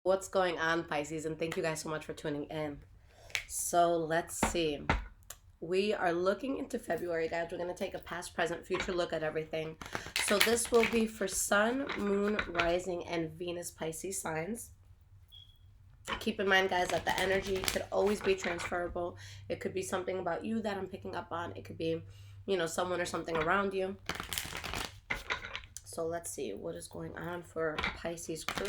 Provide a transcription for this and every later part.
What's going on, Pisces? And thank you guys so much for tuning in. So let's see. We are looking into February, guys. We're going to take a past, present, future look at everything. So this will be for Sun, Moon, Rising, and Venus Pisces signs. Keep in mind, guys, that the energy could always be transferable. It could be something about you that I'm picking up on. It could be, someone or something around you. So let's see what is going on for Pisces crew.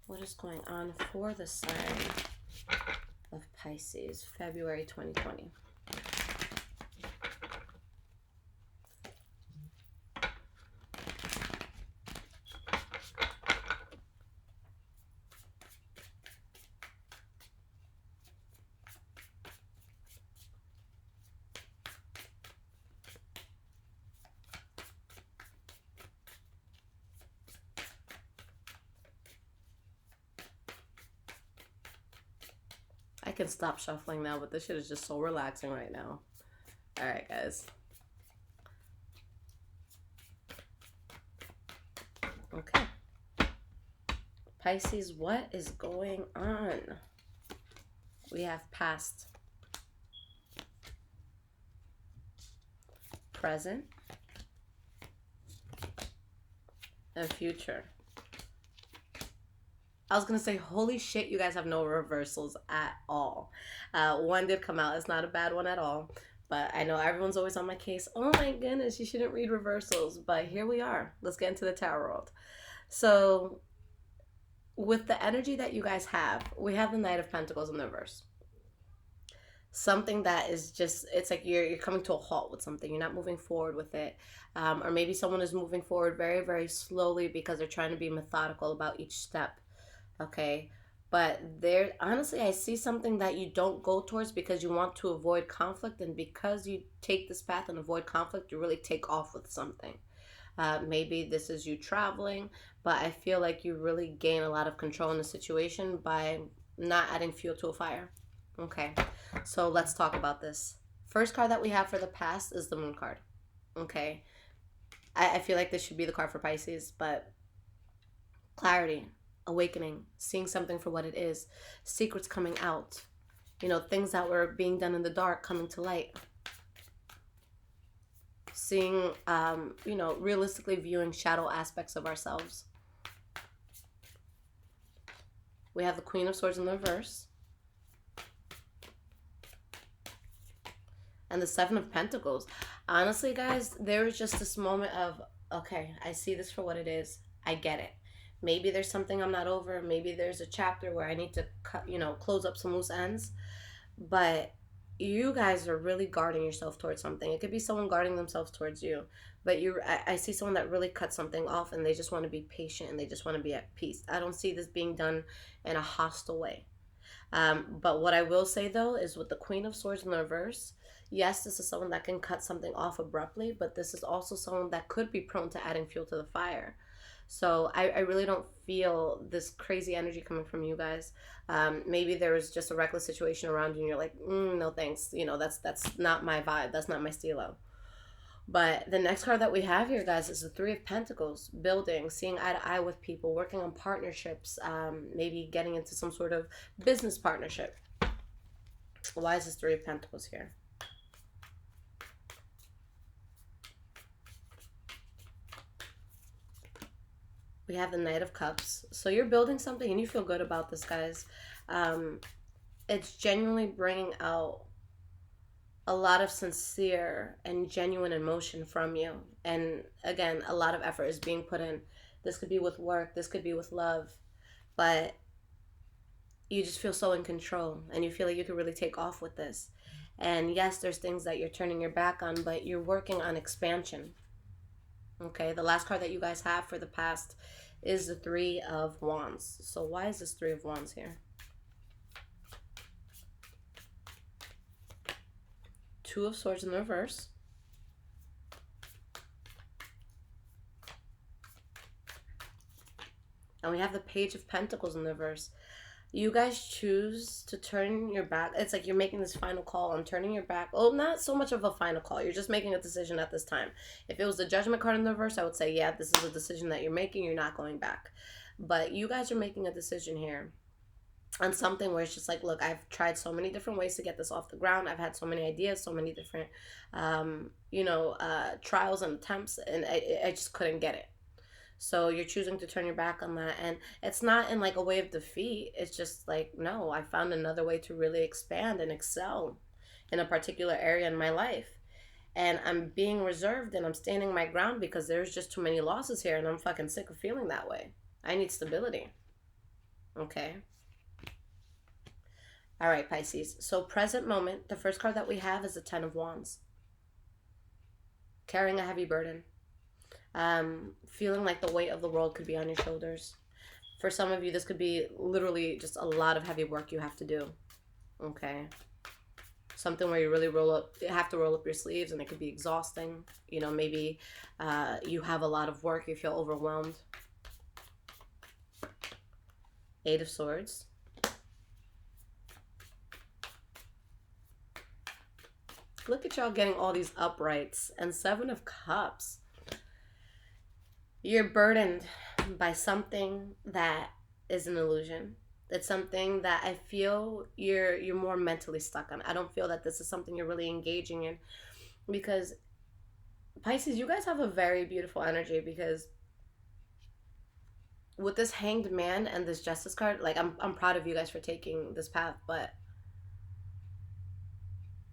What is going on for the sign of Pisces, February 2020? I can stop shuffling now, but this shit is just so relaxing right now. All right, guys. Okay. Pisces, what is going on? We have past, present, and future. I was going to say, holy shit, you guys have no reversals at all. One did come out. It's not a bad one at all. But I know everyone's always on my case. Oh my goodness, you shouldn't read reversals. But here we are. Let's get into the tarot world. So with the energy that you guys have, we have the Knight of Pentacles in the reverse. Something that is just, it's like you're coming to a halt with something. You're not moving forward with it. Or maybe someone is moving forward very, very slowly because they're trying to be methodical about each step. Okay, but there, honestly, I see something that you don't go towards because you want to avoid conflict, and because you take this path and avoid conflict, you really take off with something. Maybe this is you traveling, but I feel like you really gain a lot of control in the situation by not adding fuel to a fire. Okay, so let's talk about this. First card that we have for the past is the Moon card. Okay, I feel like this should be the card for Pisces, but clarity, awakening, seeing something for what it is, secrets coming out, things that were being done in the dark coming to light, seeing, realistically viewing shadow aspects of ourselves. We have the Queen of Swords in the reverse, and the Seven of Pentacles. Honestly, guys, there is just this moment of, okay, I see this for what it is. I get it. Maybe there's something I'm not over. Maybe there's a chapter where I need to cut, close up some loose ends. But you guys are really guarding yourself towards something. It could be someone guarding themselves towards you. But I see someone that really cuts something off, and they just want to be patient, and they just want to be at peace. I don't see this being done in a hostile way. But what I will say, though, is with the Queen of Swords in the reverse, yes, this is someone that can cut something off abruptly, but this is also someone that could be prone to adding fuel to the fire. So I really don't feel this crazy energy coming from you guys. Maybe there was just a reckless situation around you and you're like, no thanks. That's not my vibe. That's not my stilo. But the next card that we have here, guys, is the Three of Pentacles. Building, seeing eye to eye with people, working on partnerships, maybe getting into some sort of business partnership. Why is this Three of Pentacles here? We have the Knight of Cups. So you're building something and you feel good about this, guys. It's genuinely bringing out a lot of sincere and genuine emotion from you. And again, a lot of effort is being put in. This could be with work. This could be with love. But you just feel so in control and you feel like you could really take off with this. And yes, there's things that you're turning your back on, but you're working on expansion. Okay, the last card that you guys have for the past is the Three of Wands. So why is this Three of Wands here? Two of Swords in the reverse. And we have the Page of Pentacles in the reverse. You guys choose to turn your back. It's like you're making this final call on turning your back. Oh, not so much of a final call. You're just making a decision at this time. If it was the judgment card in the reverse, I would say, yeah, this is a decision that you're making. You're not going back. But you guys are making a decision here on something where it's just like, look, I've tried so many different ways to get this off the ground. I've had so many ideas, so many different, trials and attempts, and I just couldn't get it. So you're choosing to turn your back on that. And it's not in like a way of defeat. It's just like, no, I found another way to really expand and excel in a particular area in my life. And I'm being reserved and I'm standing my ground because there's just too many losses here and I'm fucking sick of feeling that way. I need stability. Okay. All right, Pisces. So, present moment, the first card that we have is the Ten of Wands. Carrying a heavy burden. Feeling like the weight of the world could be on your shoulders. For some of you, this could be literally just a lot of heavy work you have to do. Okay. Something where you really have to roll up your sleeves, and it could be exhausting. You know, maybe you have a lot of work, you feel overwhelmed. Eight of Swords. Look at y'all getting all these uprights. And Seven of Cups. You're burdened by something that is an illusion. It's something that I feel you're more mentally stuck on. I don't feel that this is something you're really engaging in, because Pisces, you guys have a very beautiful energy, because with this Hanged Man and this Justice card, like I'm proud of you guys for taking this path, but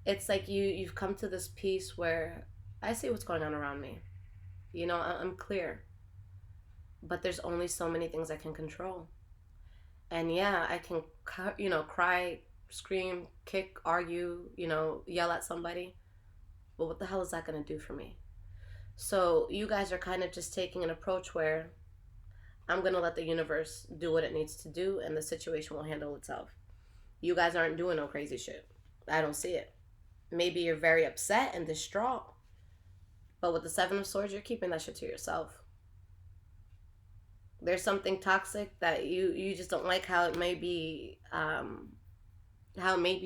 it's like you've come to this peace where I see what's going on around me. You know, I'm clear. But there's only so many things I can control. And yeah, I can, cry, scream, kick, argue, yell at somebody. But what the hell is that going to do for me? So you guys are kind of just taking an approach where I'm going to let the universe do what it needs to do and the situation will handle itself. You guys aren't doing no crazy shit. I don't see it. Maybe you're very upset and distraught. But with the Seven of Swords, you're keeping that shit to yourself. There's something toxic that you just don't like how it may be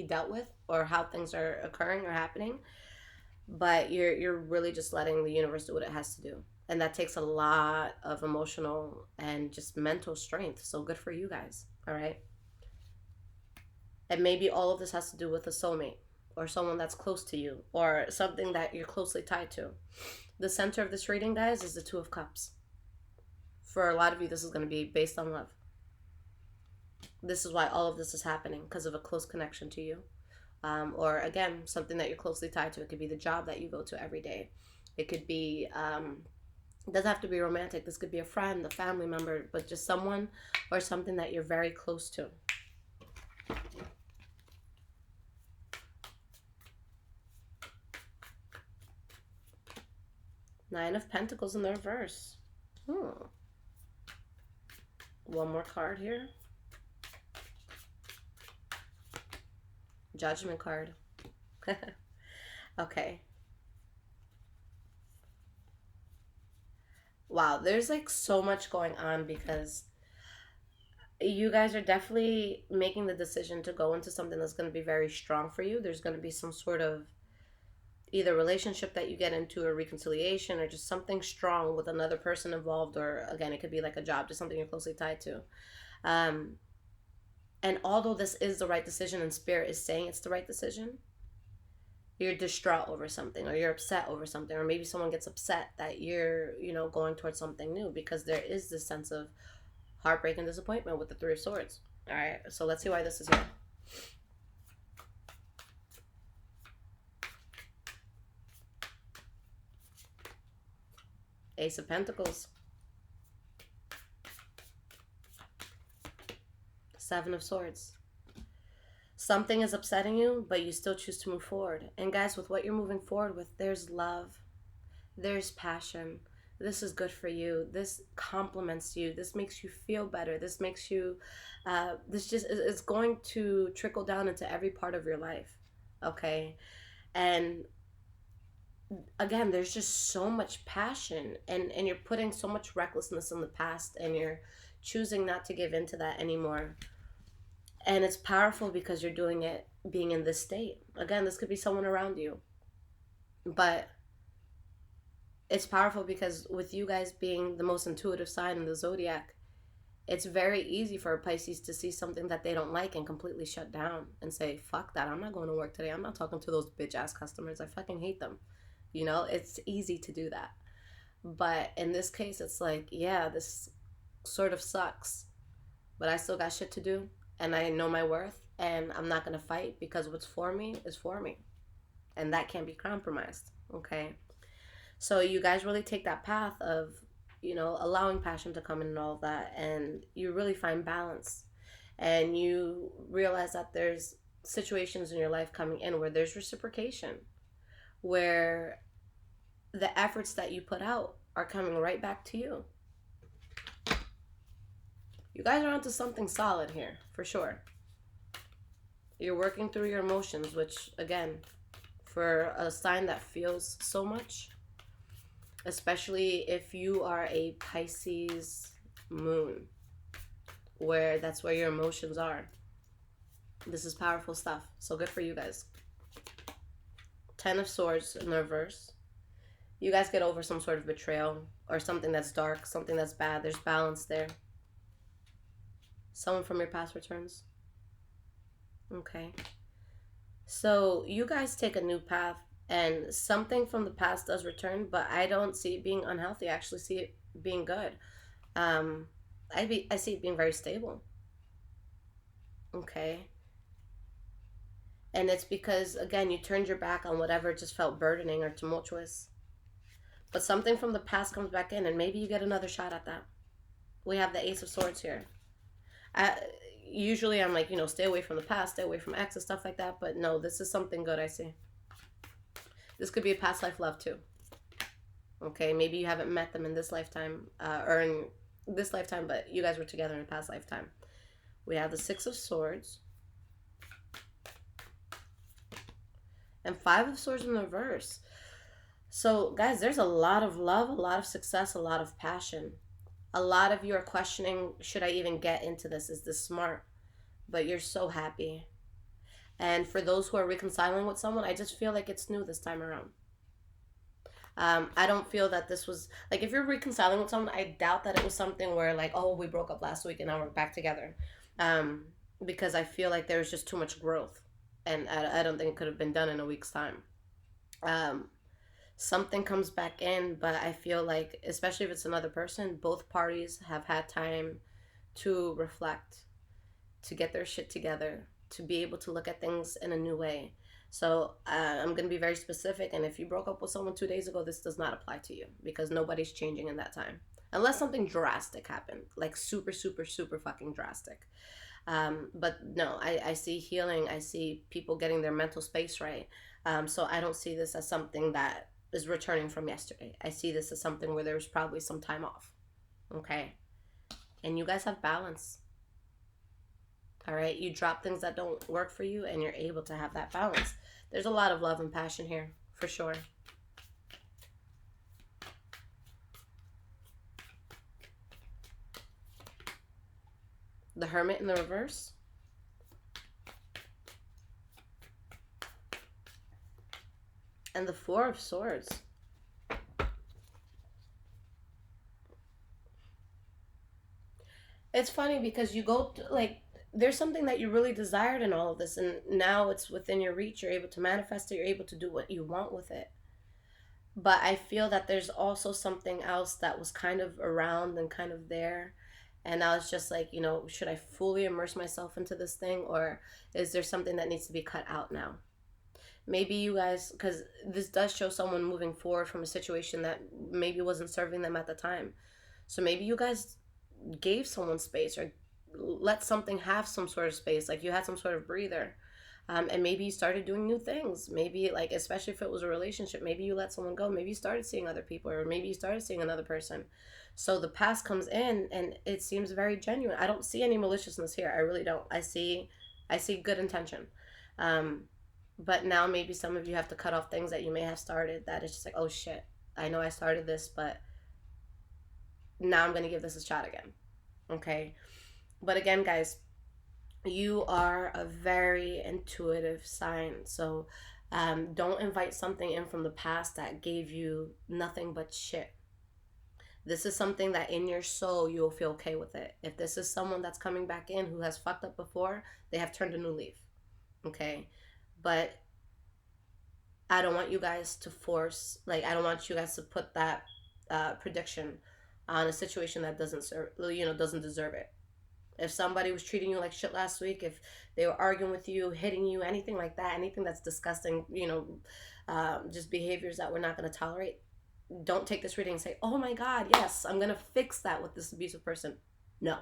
dealt with, or how things are occurring or happening, but you're really just letting the universe do what it has to do, and that takes a lot of emotional and just mental strength. So good for you guys. All right. And maybe all of this has to do with a soulmate or someone that's close to you or something that you're closely tied to. The center of this reading, guys, is the Two of Cups. For a lot of you, this is going to be based on love. This is why all of this is happening, because of a close connection to you. Or, again, something that you're closely tied to. It could be the job that you go to every day. It could be, it doesn't have to be romantic. This could be a friend, a family member, but just someone or something that you're very close to. Nine of Pentacles in the reverse. One more card here. Judgment card. Okay. Wow, there's like so much going on, because you guys are definitely making the decision to go into something that's going to be very strong for you. There's going to be some sort of either relationship that you get into, or reconciliation, or just something strong with another person involved, or again, it could be like a job, just something you're closely tied to. And although this is the right decision and Spirit is saying it's the right decision, you're distraught over something, or you're upset over something, or maybe someone gets upset that you're, going towards something new, because there is this sense of heartbreak and disappointment with the Three of Swords. All right, so let's see why this is here. Ace of Pentacles. Seven of Swords. Something is upsetting you, but you still choose to move forward. And guys, with what you're moving forward with, there's love. There's passion. This is good for you. This compliments you. This makes you feel better. This makes you, this just is going to trickle down into every part of your life. Okay? And again, there's just so much passion, and you're putting so much recklessness in the past, and you're choosing not to give into that anymore. And it's powerful because you're doing it being in this state. Again, this could be someone around you. But it's powerful because with you guys being the most intuitive sign in the zodiac, it's very easy for a Pisces to see something that they don't like and completely shut down and say, fuck that, I'm not going to work today. I'm not talking to those bitch ass customers. I fucking hate them. You know, it's easy to do that. But in this case, it's like, yeah, this sort of sucks, but I still got shit to do and I know my worth and I'm not going to fight because what's for me is for me. And that can't be compromised. Okay. So you guys really take that path of, you know, allowing passion to come in and all of that. And you really find balance. And you realize that there's situations in your life coming in where there's reciprocation, where the efforts that you put out are coming right back to you. You guys are onto something solid here, for sure. You're working through your emotions, which, again, for a sign that feels so much, especially if you are a Pisces moon, where that's where your emotions are. This is powerful stuff. So good for you guys. 10 of Swords in the reverse. You guys get over some sort of betrayal or something that's dark, something that's bad. There's balance there. Someone from your past returns. Okay. So you guys take a new path and something from the past does return, but I don't see it being unhealthy. I actually see it being good. I see it being very stable. Okay. And it's because, again, you turned your back on whatever just felt burdening or tumultuous. But something from the past comes back in, and maybe you get another shot at that. We have the Ace of Swords here. Usually I'm like, you know, stay away from the past, stay away from exes, stuff like that. But no, this is something good I see. This could be a past life love too. Okay, maybe you haven't met them in this lifetime, or in this lifetime, but you guys were together in a past lifetime. We have the Six of Swords. And Five of Swords in the reverse. So, guys, there's a lot of love, a lot of success, a lot of passion. A lot of you are questioning, should I even get into this? Is this smart? But you're so happy. And for those who are reconciling with someone, I just feel like it's new this time around. I don't feel that this was, like, if you're reconciling with someone, I doubt that it was something where, like, oh, we broke up last week and now we're back together. Because I feel like there was just too much growth. And I don't think it could have been done in a week's time. Something comes back in, but I feel like, especially if it's another person, both parties have had time to reflect, to get their shit together, to be able to look at things in a new way. So I'm going to be very specific. And if you broke up with someone 2 days ago, this does not apply to you because nobody's changing in that time. Unless something drastic happened, like super, super, super fucking drastic. But no, I see healing. I see people getting their mental space right. So I don't see this as something that is returning from yesterday. I see this as something where there's probably some time off. Okay? And you guys have balance. All right? You drop things that don't work for you and you're able to have that balance. There's a lot of love and passion here, for sure. The Hermit in the reverse. And the Four of Swords. It's funny because you go to, like, there's something that you really desired in all of this, and now it's within your reach. You're able to manifest it. You're able to do what you want with it. But I feel that there's also something else that was kind of around and kind of there. And I was just like, you know, should I fully immerse myself into this thing, or is there something that needs to be cut out now? Maybe you guys, because this does show someone moving forward from a situation that maybe wasn't serving them at the time. So maybe you guys gave someone space or let something have some sort of space, like you had some sort of breather. And maybe you started doing new things. Maybe, like, especially if it was a relationship, maybe you let someone go. Maybe you started seeing other people, or maybe you started seeing another person. So the past comes in and it seems very genuine. I don't see any maliciousness here. I really don't. I see good intention. But now maybe some of you have to cut off things that you may have started that is just like, oh shit, I know I started this, but now I'm going to give this a shot again. Okay. But again, guys, You are a very intuitive sign. So don't invite something in from the past that gave you nothing but shit. This is something that in your soul you'll feel okay with it. If this is someone that's coming back in who has fucked up before, they have turned a new leaf. Okay? But I don't want you guys to force, like, I don't want you guys to put that prediction on a situation that doesn't serve, doesn't deserve it. If somebody was treating you like shit last week, if they were arguing with you, hitting you, anything like that, anything that's disgusting, just behaviors that we're not going to tolerate, don't take this reading and say, oh my God, yes, I'm going to fix that with this abusive person. No,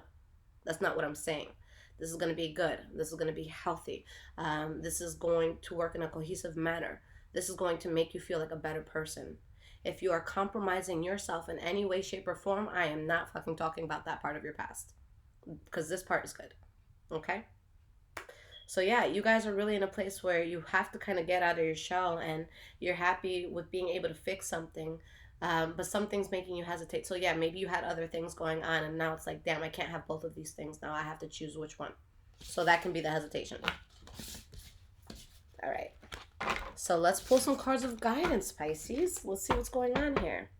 that's not what I'm saying. This is going to be good. This is going to be healthy. This is going to work in a cohesive manner. This is going to make you feel like a better person. If you are compromising yourself in any way, shape, or form, I am not fucking talking about that part of your past. Because this part is good. Okay? So yeah, you guys are really in a place where you have to kind of get out of your shell, and you're happy with being able to fix something, but something's making you hesitate. So yeah, maybe you had other things going on, and now it's like, damn, I can't have both of these things. Now I have to choose which one. So that can be the hesitation. All right. So let's pull some cards of guidance, Pisces. Let's see what's going on here.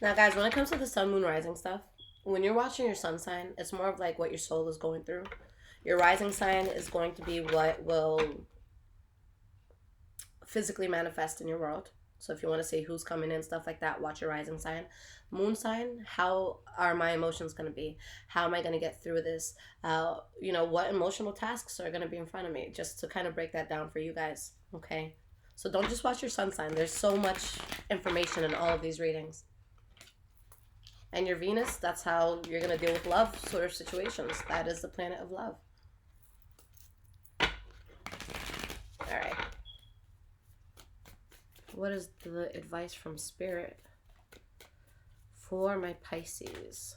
Now, guys, when it comes to the sun, moon, rising stuff, when you're watching your sun sign, it's more of like what your soul is going through. Your rising sign is going to be what will physically manifest in your world. So if you want to say who's coming in, stuff like that, watch your rising sign. Moon sign, how are my emotions going to be? How am I going to get through this? What emotional tasks are going to be in front of me? Just to kind of break that down for you guys, okay? So don't just watch your sun sign. There's so much information in all of these readings. And your Venus, that's how you're going to deal with love sort of situations. That is the planet of love. All right. What is the advice from Spirit for my Pisces?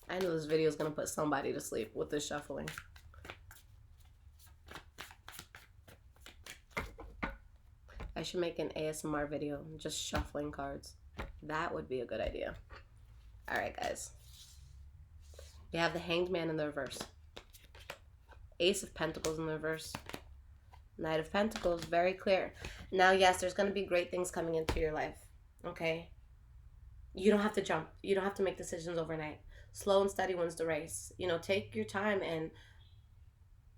I know this video is going to put somebody to sleep with this shuffling. I should make an ASMR video, just shuffling cards. That would be a good idea. All right, guys. You have the Hanged Man in the reverse. Ace of Pentacles in the reverse. Knight of Pentacles, very clear. Now, yes, there's going to be great things coming into your life, okay? You don't have to jump. You don't have to make decisions overnight. Slow and steady wins the race. Take your time and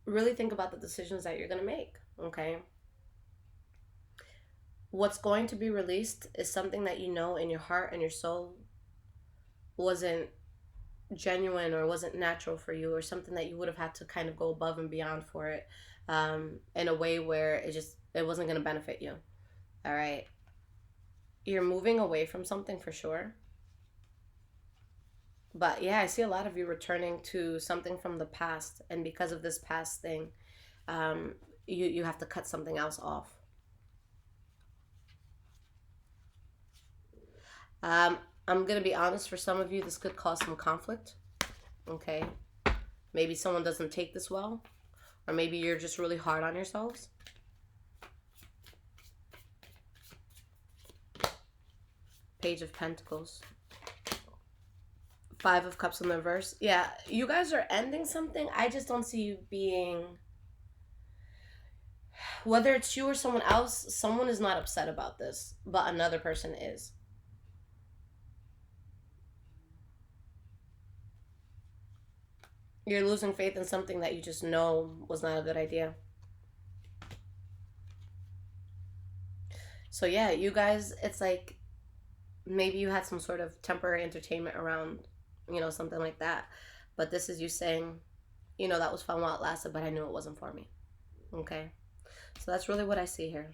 really think about the decisions that you're going to make, okay? What's going to be released is something that you know in your heart and your soul wasn't genuine or wasn't natural for you, or something that you would have had to kind of go above and beyond for it, in a way where it wasn't going to benefit you. All right. You're moving away from something for sure. But yeah, I see a lot of you returning to something from the past, and because of this past thing, you have to cut something else off. I'm going to be honest, for some of you, this could cause some conflict, okay? Maybe someone doesn't take this well, or maybe you're just really hard on yourselves. Page of Pentacles. Five of Cups in the reverse. Yeah, you guys are ending something. I just don't see you being... Whether it's you or someone else, someone is not upset about this, but another person is. You're losing faith in something that you just know was not a good idea. So yeah, you guys, it's like maybe you had some sort of temporary entertainment around, something like that. But this is you saying, that was fun while it lasted, but I knew it wasn't for me. Okay? So that's really what I see here.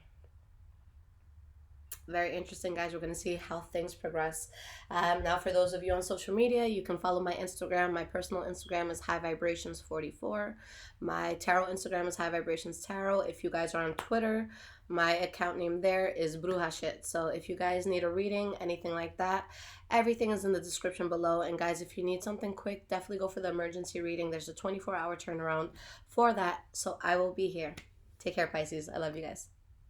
Very interesting, guys. We're going to see how things progress. Now, for those of you on social media, you can follow my Instagram. My personal Instagram is High Vibrations 44. My tarot Instagram is High Vibrations Tarot. If you guys are on Twitter, my account name there is Bruja Shit. So if you guys need a reading, anything like that, everything is in the description below. And guys, if you need something quick, definitely go for the emergency reading. There's a 24-hour turnaround for that. So I will be here. Take care, Pisces. I love you guys.